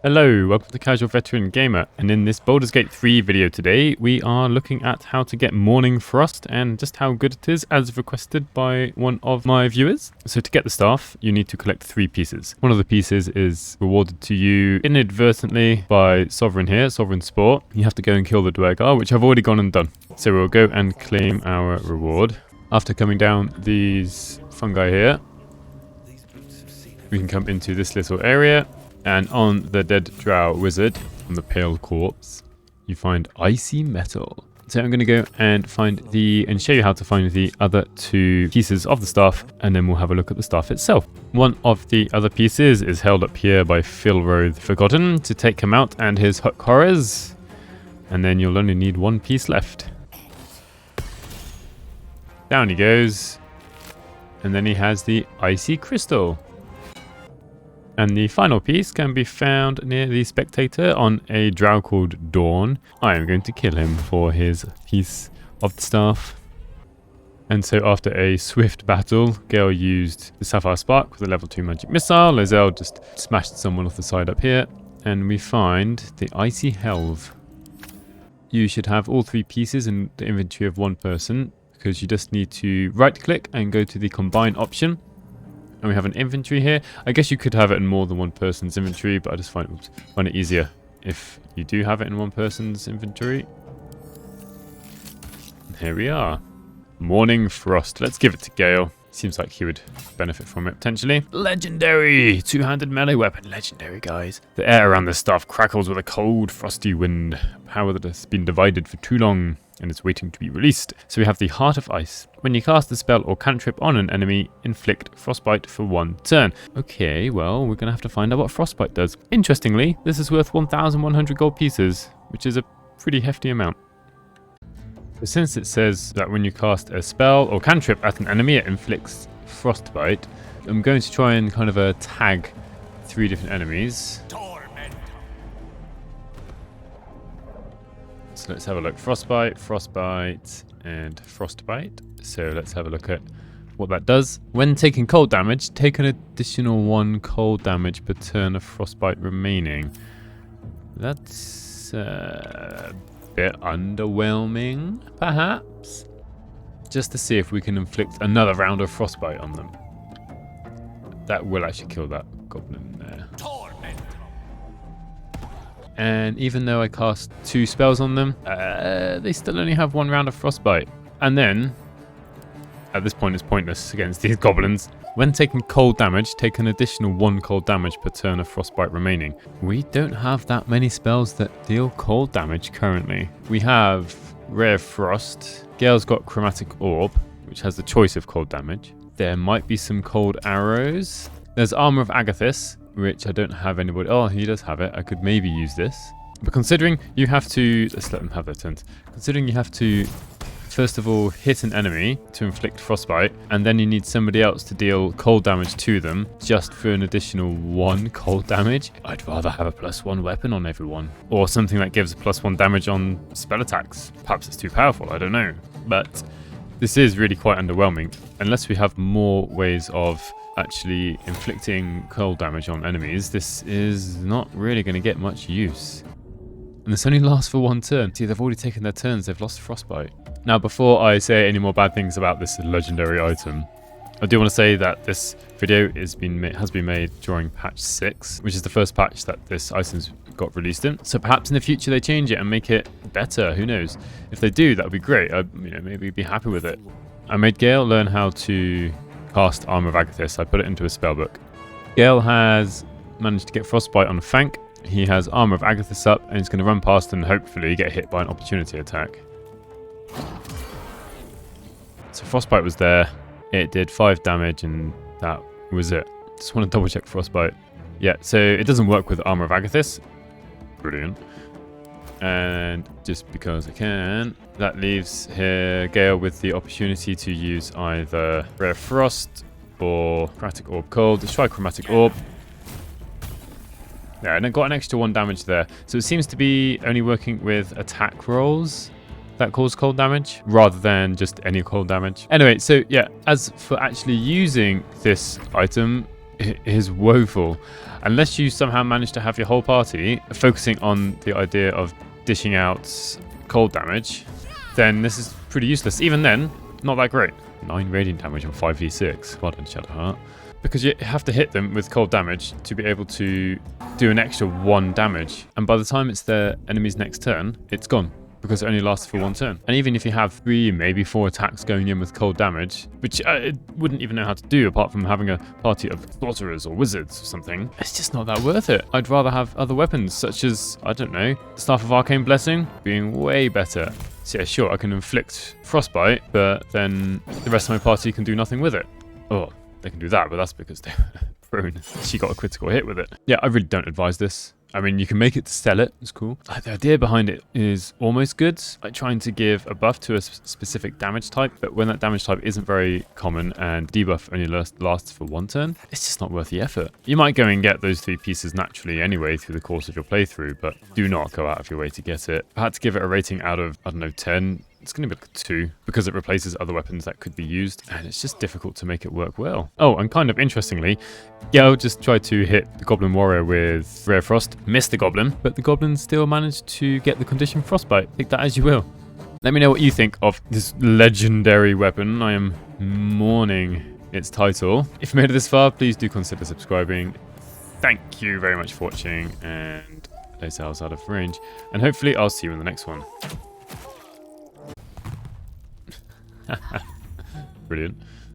Hello, welcome to Casual Veteran Gamer, and in this Baldur's Gate 3 video today, we are looking at how to get Mourning Frost and just how good it is as requested by one of my viewers. So to get the staff, you need to collect 3 pieces. One of the pieces is rewarded to you inadvertently by Sovereign here, Sovereign Sport. You have to go and kill the Dwergar, which I've already gone and done. So we'll go and claim our reward. After coming down these fungi here, we can come into this little area. And on the dead drow wizard, on the pale corpse, you find icy metal. So I'm going to go and show you how to find the other 2 pieces of the staff, and then we'll have a look at the staff itself. One of the other pieces is held up here by Philroth Forgotten to take him out and his Huck Horrors, and then you'll only need 1 piece left. Down he goes, and then he has the icy crystal. And the final piece can be found near the spectator on a drow called Dawn. I am going to kill him for his piece of the staff. And so after a swift battle, Gale used the Sapphire Spark with a level 2 magic missile. Lozelle just smashed someone off the side up here. And we find the Icy Helve. You should have all 3 pieces in the inventory of 1 person, because you just need to right click and go to the combine option. And we have an inventory here. I guess you could have it in more than 1 person's inventory, but I just find it easier if you do have it in 1 person's inventory. And here we are. Mourning Frost. Let's give it to Gale. Seems like he would benefit from it potentially. Legendary! 2-handed melee weapon. Legendary, guys. The air around this staff crackles with a cold, frosty wind. Power that has been divided for too long and is waiting to be released. So we have the Heart of Ice. When you cast a spell or cantrip on an enemy, inflict frostbite for 1 turn. Okay, well, we're going to have to find out what frostbite does. Interestingly, this is worth 1,100 gold pieces, which is a pretty hefty amount. So since it says that when you cast a spell or cantrip at an enemy, it inflicts frostbite, I'm going to try and kind of tag 3 different enemies. So let's have a look. Frostbite, frostbite, and frostbite. So let's have a look at what that does. When taking cold damage, take an additional 1 cold damage per turn of frostbite remaining. That's a bit underwhelming, perhaps. Just to see if we can inflict another round of frostbite on them. That will actually kill that goblin there. And even though I cast 2 spells on them, they still only have 1 round of frostbite. And then, at this point, it's pointless against these goblins. When taking cold damage, take an additional 1 cold damage per turn of frostbite remaining. We don't have that many spells that deal cold damage currently. We have Rare Frost. Gale's got Chromatic Orb, which has the choice of cold damage. There might be some cold arrows. There's Amour of Agathys, which I don't have anybody. Oh, he does have it. I could maybe use this. But considering you have to... Let's let them have their turns. Considering you have to, first of all, hit an enemy to inflict frostbite, and then you need somebody else to deal cold damage to them just for an additional 1 cold damage, I'd rather have a +1 weapon on everyone. Or something that gives a +1 damage on spell attacks. Perhaps it's too powerful, I don't know. But this is really quite underwhelming. Unless we have more ways of actually inflicting cold damage on enemies, this is not really going to get much use. And this only lasts for 1 turn. See, they've already taken their turns, they've lost frostbite. Now, before I say any more bad things about this legendary item, I do want to say that this video has been made during patch 6, which is the first patch that this item's got released in. So perhaps in the future they change it and make it better, who knows. If they do, that would be great. I'd maybe be happy with it. I made Gale learn how to cast Amour of Agathys. I put it into a spellbook. Gale has managed to get frostbite on Fank. He has Amour of Agathys up, and he's going to run past and hopefully get hit by an opportunity attack. So frostbite was there. It did 5 damage, and that was it. Just want to double check frostbite. Yeah, so it doesn't work with Amour of Agathys. Brilliant. And just because I can, that leaves here Gale with the opportunity to use either Rare Frost or Chromatic Orb Cold. Let's try Chromatic Orb. Yeah, and I got an extra 1 damage there. So it seems to be only working with attack rolls that cause cold damage rather than just any cold damage. Anyway, so yeah, as for actually using this item, It is woeful. Unless you somehow manage to have your whole party focusing on the idea of dishing out cold damage, then this is pretty useless. Even then, not that great. 9 radiant damage on 5v6. Well done, Shadowheart. Because you have to hit them with cold damage to be able to do an extra 1 damage. And by the time it's their enemy's next turn, it's gone. Because it only lasts for 1 turn. And even if you have 3, maybe 4 attacks going in with cold damage, which it wouldn't even know how to do apart from having a party of sorcerers or wizards or something, it's just not that worth it. I'd rather have other weapons such as, I don't know, Staff of Arcane Blessing being way better. So yeah, sure, I can inflict frostbite, but then the rest of my party can do nothing with it. Oh, they can do that, but that's because they're prone. She got a critical hit with it. Yeah, I really don't advise this. I mean, you can make it to sell it. It's cool. The idea behind it is almost good. Like trying to give a buff to a specific damage type, but when that damage type isn't very common and debuff only lasts for 1 turn, it's just not worth the effort. You might go and get those 3 pieces naturally anyway through the course of your playthrough, but do not go out of your way to get it. I had to give it a rating out of, I don't know, 10. It's going to be like a 2 because it replaces other weapons that could be used, and it's just difficult to make it work well. Oh, and kind of interestingly, Gale just tried to hit the Goblin Warrior with Rare Frost, missed the Goblin, but the Goblin still managed to get the condition Frostbite. Take that as you will. Let me know what you think of this legendary weapon. I am mourning its title. If you made it this far, please do consider subscribing. Thank you very much for watching, and later I was out of range. And hopefully I'll see you in the next one. Brilliant.